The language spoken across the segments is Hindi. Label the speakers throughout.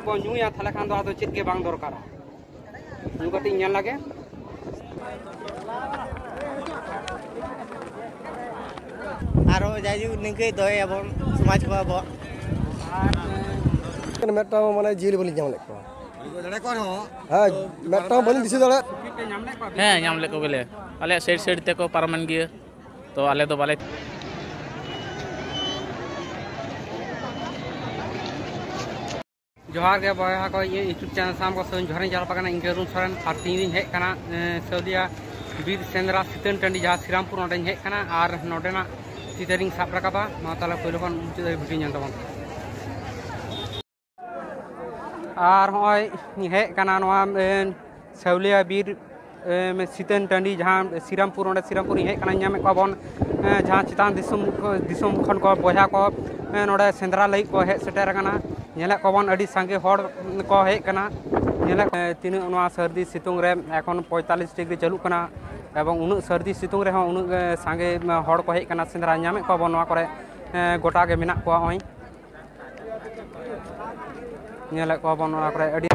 Speaker 1: bo nyuya thala khan do ado chit ge bang dorkara nyu kati nyal lage
Speaker 2: aro jaju ningke doy abon समाज को abo
Speaker 3: मेटा माने जिल बलि nyam lek ko ha मेटा बलि दिसि दले
Speaker 4: हे nyam lek ko gele ale side te ko paraman giya to ale do bale
Speaker 1: जोहार के बया को ये यूट्यूब चैनल साम को सोन झरन जल पकना इंके रूम सरन और तीन हे कना सौदिया बीर सेंद्रा सितन टंडी जहां श्रीरामपुर नोडे हे कना और नोडेना चितरिंग साब रकाबा मा ताला पहले खन मुचे भिडियो ñan तबन और होय हे कना नोआ सौलिया बीर सितन टंडी जहां श्रीरामपुर नोडे श्रीरामपुर हे कना ñame को बन जहां चितान दिसम खन को बया को नोडे सेंद्रा लई को हे सेटर कना नेले कबन अडी संगे हर को हे कना नेले तीन नोआ सर्दी सितुंग रे एखन 45 डिग्री चालू कना एवं उनु सर्दी सितुंग रे उनु संगे हर को हे कना सेंद्रा ñame को बन नोआ करे गोटा गे मेना को होय नेले को बन नोआ करे अडी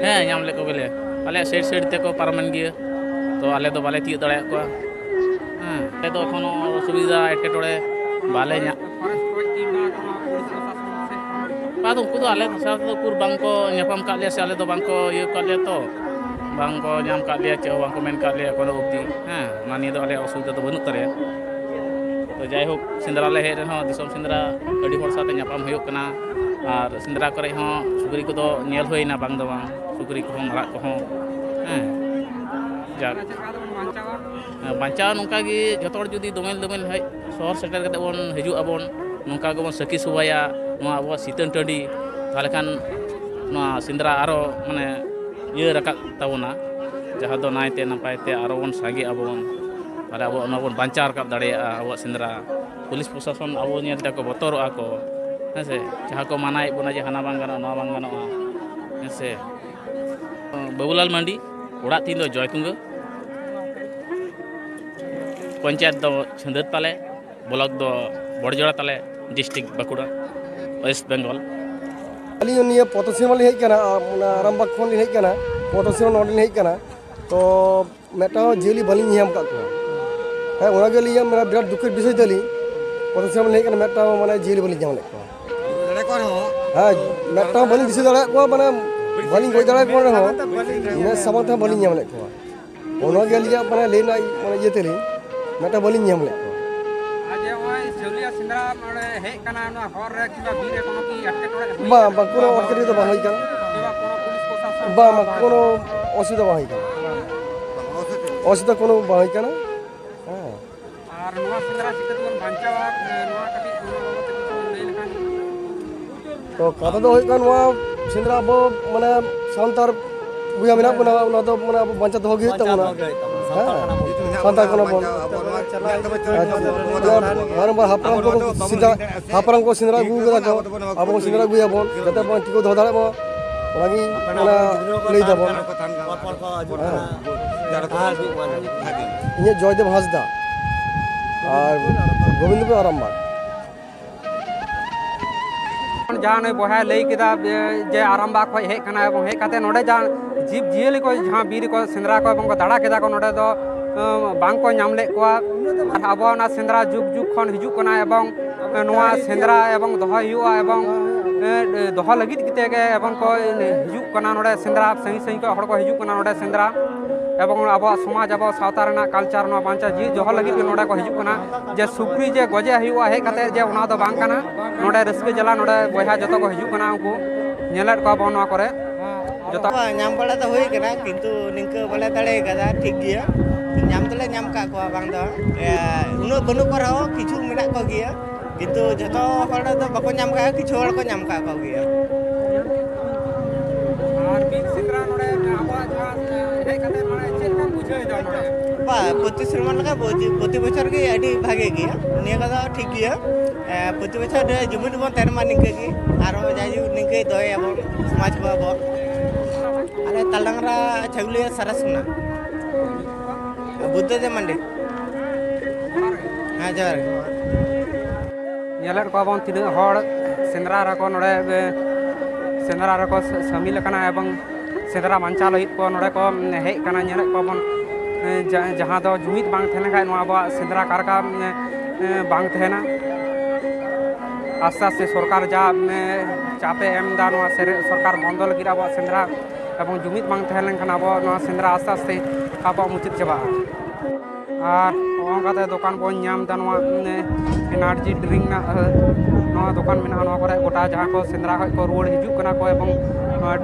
Speaker 4: ñam lek ko gele ale side te ko paraman giya to ale do bale ti dare ko ale do kono सुविधा एटेटोड़े बाले ᱧᱟ बादो उनको तो आले साथ तो कुर बांको ᱧᱟᱯᱟᱢ का लिया से आले तो बांको ये का लिया तो बांको ᱧᱟᱢ का लिया चे बांको मेन का लिया कोनो उक्ति हां मानी तो आले असुविधा तो बनु तरे तो जाय हो सिंदरा ले हे रहो दिसम सिंदरा अडी हर साथे ᱧᱟᱯᱟम हुयो कना और सिंदरा करे हो सुगरी को तो नेल होइना बांग दो बांग सुगरी को मराक को हां जा बांचा नोंका गी जतोड़ जुदी दोमेल दोमेल है शहर सेटर कते बोन हिजु अबोन नोंका गबोन सखी सुबाया नोआ अबो सीतन टंडी ताले खान नोआ सिंदरा आरो माने ये रका तावना जहां दो नायते नपायते आरो बोन सागी अबोन ताले अबो ना बोन बांचा रका दाड़िया अबो सिंदरा पुलिस प्रशासन अबो नेलते को बतरो आको हेसे जहां को मानाय बोना जे हाना बांग गानो नोआ बांग गानो हेसे बाबूलाल मांडी ओड़ा तीन दो जयतुंगा पंचायत दो छंदर ताले ब्लॉक दो बड़जोड़ा ताले डिस्ट्रिक्ट बाकुड़ा वेस्ट बेंगल
Speaker 3: अली निया पतसीमा ले हेकना आरामबाग खन ले हेकना पतसीमा नोडे ले हेकना तो मेटा जेली बलिंग नियम का को है ओना के लिए मेरा बिराट दुख विषय तली पतसीमा ले हेकना मेटा माने जेली बलिंग जाम ले को दड़े को हां मेटा बलिंग दिसे दड़े को माने बलिंग गोय दड़े को हो मैं समर्थ बलिंग जाम ले को ओना के लिए माने लेना माने ये तली मेटा बलिंग जाम ले बा कोनो अटकेरी तो बाहई का बा कोनो असुविधा बाहई का असुविधा कोनो बाहई का ना हां
Speaker 1: आर नोआ सिंदरा चिकतवन बांचावा नोआ कटी ले लेखान
Speaker 3: तो कथा दो होय का नोआ सिंदरा अब माने सांतार बुया मेना बना उना तो माने अब बांचा दो गे तबना सांतार कोनो बोल बार हापराम को सिंदरा गु गदा को अब सिंदरा गुया बोन जते बन टिको धो दाले बो लागी माने लई दबो इने जयदेव हासदा और गोविंदपुर आरामबाग
Speaker 1: जहाँ बहा लई केदा जे आरामबाग खो हे कना एवं हे काते नोडे जहाँ जीव जियली को जहाँ बीर को सिंदरा को एवं दाड़ा केदा को नोडे दो बांग को नाम ले को अब ना सिंदरा जुग जुग खन हिजु कना एवं नोआ सिंदरा एवं दोहा हुआ एवं दोहा लगित किते के एवं को हिजु कना नोडे सिंदरा सही सही को हड़ को हिजु कना नोडे सिंदरा एवं अब समाज अब सावता रना कल्चर ना बांचा जी दोहा लगित नोडे को हिजु कना जे सुक्री जे गजे हुआ हे काते जे उना दो बांग कना नोडे रस्के जला नोडे बहा जतो को हिजु कना उनको नेलट को अब नोआ करे जतो
Speaker 2: नाम बड़ा तो होई कना किंतु निंक बोले दड़े गदा ठीक गया नाम तले नाम का को बांग दो उनो बनु को रहो किछु मेना को गया किंतु जतो हड़ दो बको नाम का किछु हड़ को नाम का को गया
Speaker 1: और बीर सिंदरा नोडे अब हे काते माने चेक का बुझाई दो नोडे
Speaker 2: बा प्रति श्रमण का प्रति बछर के अडी भागे गया निया का ठीक गया प्रति बछर जुमिन बन तेन मान निके की आरो जायु निके दोय अब समाज को अब अरे तलंगरा छगलिया सरसना बुद्ध दे मंडे हां जर
Speaker 1: नेलट को बन तिन हड़ सिंदरा रको नोडे सिंदरा रको शामिल कना एवं सिंदरा बांचा लहित को नोडे को हे कना नेलट को बन जहाँ दो जुमित बांग थेना खाय नो अब सिंदरा कारका बांग थेना आस्ते आस्ते सरकार जा चापे एम दा नो सरकार बंद लगी अब सिंदरा एवं जुमित बांग थेन लेनखान अब नो सिंदरा आस्ते आस्ते अब मुचाद चाबा और ओंकाते दुकान बन नाम दा नो एनार्जी ड्रिंक ना नो दुकान मेना नो करे गोटा जहाँ को सिंदरा खय को रुआड़ हिजु कना को एवं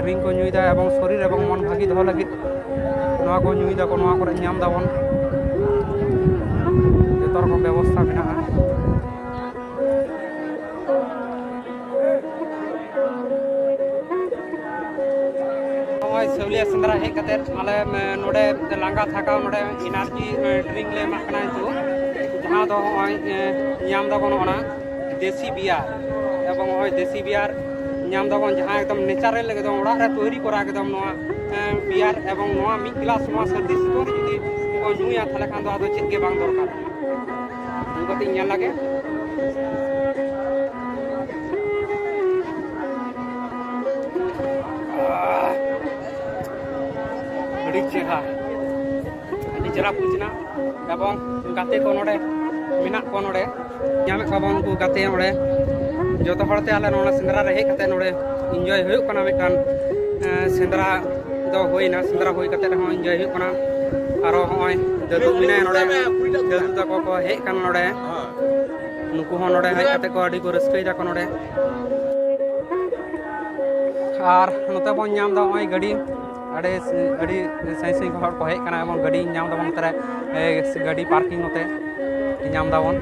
Speaker 1: ड्रिंक को नुईदा एवं शरीर एवं मन भागी दो लगी नो को नुईदा को नो करे नाम दाबन जतो रकम व्यवस्था मेना सवलिया सिंदरा हे कते माले नोडे लांगा थाका नोडे एनार्जी ड्रिंक ले माकना तो जहां दो होय नाम दाबन ओना देसी बियर एवं होय देसी बियर नाम दाबन जहां एकदम नेचुरल एकदम ओड़ा रे तैयारी करा एकदम नोआ बियर एवं नोआ मिड क्लास नोआ सर्दी सितोर जदी को नुया थाले खान दो आदो चेक के बांग दरकार उनकते ᱧᱮᱞ लागे अड़ी चेहरा अड़ी चेहरा बुझना एवं गाते को नोडे मेना को नोडे नामे को बन को गाते नोडे जतो हड़ते आले नोडे सिंदरा रे हे कते नोडे एन्जॉय हुयो कना मेटान सिंदरा दो होइना सिंदरा होई कते हो एन्जॉय हुयो कना आरो होय ददु मिना नोडे ददु तको को हे कन नोडे नुकु हो नोडे हे कते को अड़ी को रस्कई जा को नोडे आर नोते बन नाम दा ओय गाड़ी अड़े अड़ी सही सही हड़ को हे कना एवं गाड़ी नाम दाबन तरे गाड़ी पार्किंग नोते नाम दाबन